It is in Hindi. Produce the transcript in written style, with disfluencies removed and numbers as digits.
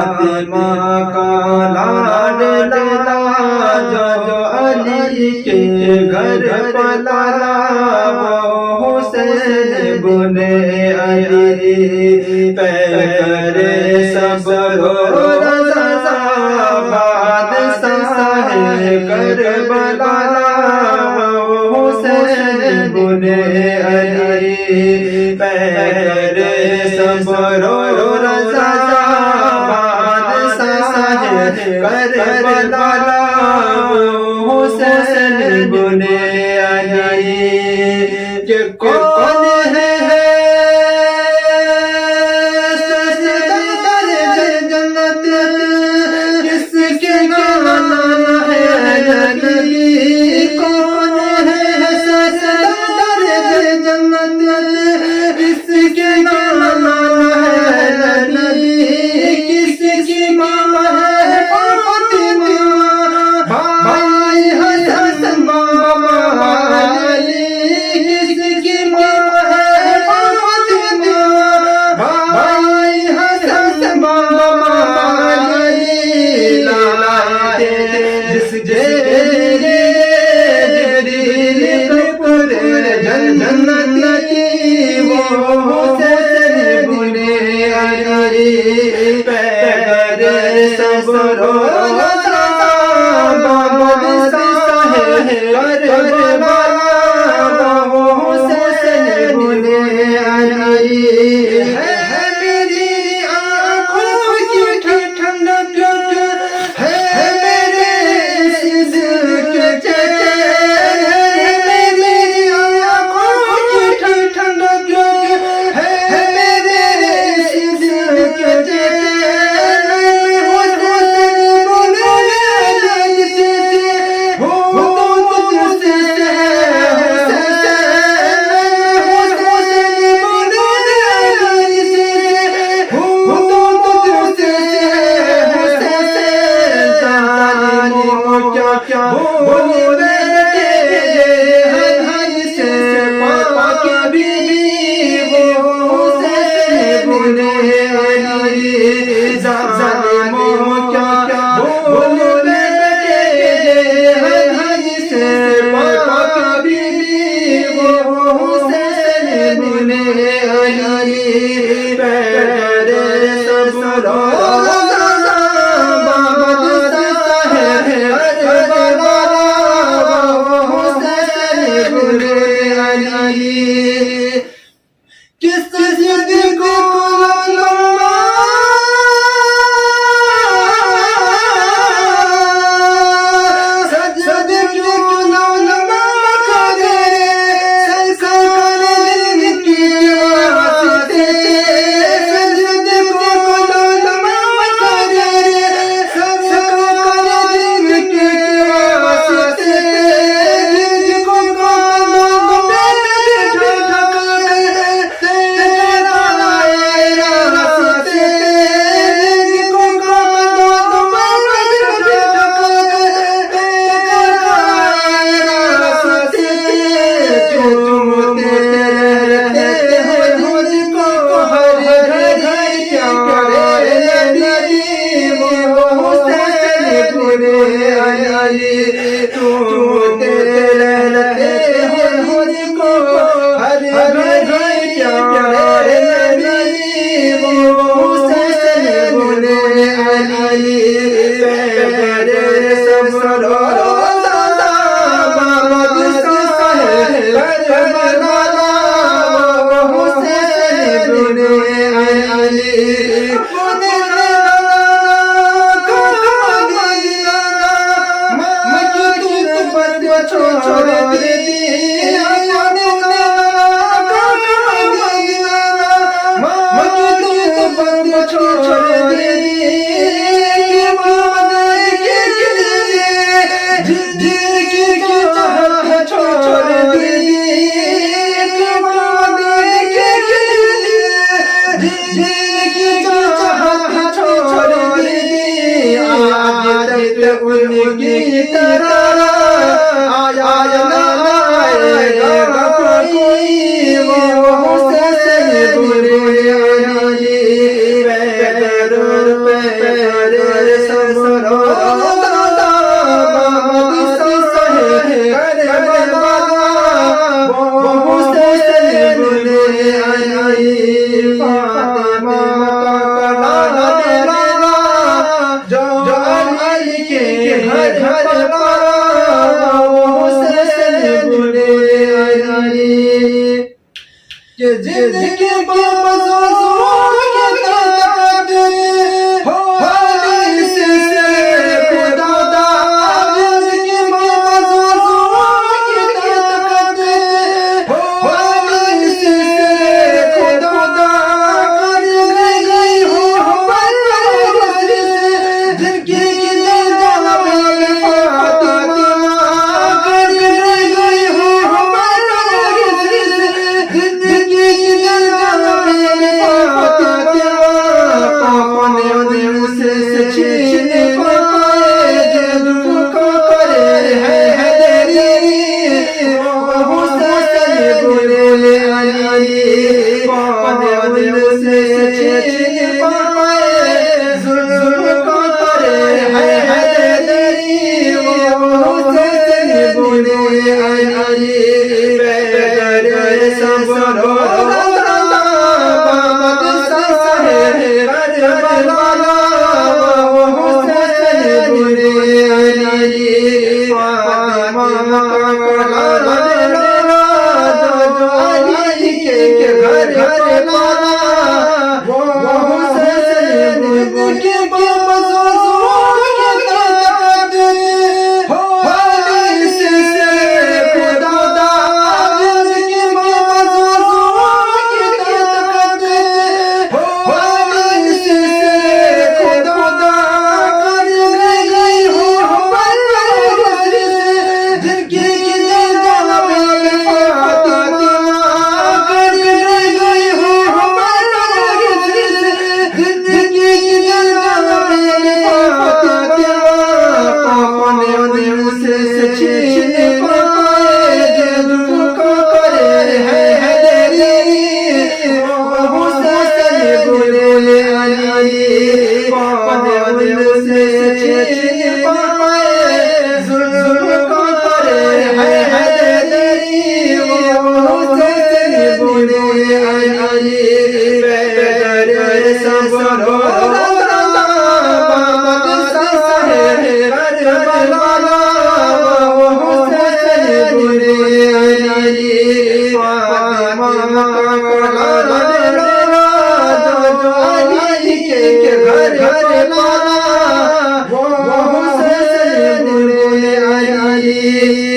फातिमा का लाडला जो अली के घर पला वो हुसैन बुने अली पैगरे सब्र रज़ा बादशाह करबला वो हुसैन बुने अली पैगरे सब्र रज़ा बादशाह करबला हुसैन बुने अली के कौन है जन्नत किसके नाम है अली कौन है सरदार जन्नत किसके नाम है अली किसकी माँ है फातिमा भाई हसन बाबा अली किसकी माँ है फातिमा भाई हसन बाबा अली लाते जिस जन्नत की वो हुसैन बुने अली पैगरे सब्र रज़ा बादशाह करबला वो हुसैन बुने अली है मेरी आँखों की ठंडक है मेरे सिद्दीक़ के चैन है मेरी आँखों की ठंडक है मेरे सिद्दीक़ के चैन हुसैन बुने अली हो तुझसे क्या बोले से पापा के भी वो हुसैन बुने अली जालिमों क्या बोले से पापा के भी वो हुसैन बुने अली पैगरे सब्र किस जिद को सजद को लम्बा करे सरकार की वास्ते सजद को लम्बा करे सरकार की वास्ते उनकी तरह आएगा कोई वो हुसैन बुने अली पैरों पे छीने पाए जुल्फ करे है तेरी वो हुसैन बोले अली पाने से छीने पाए जुल्फ करे है तेरी वो हुसैन बोले अली बेगर सबरो घर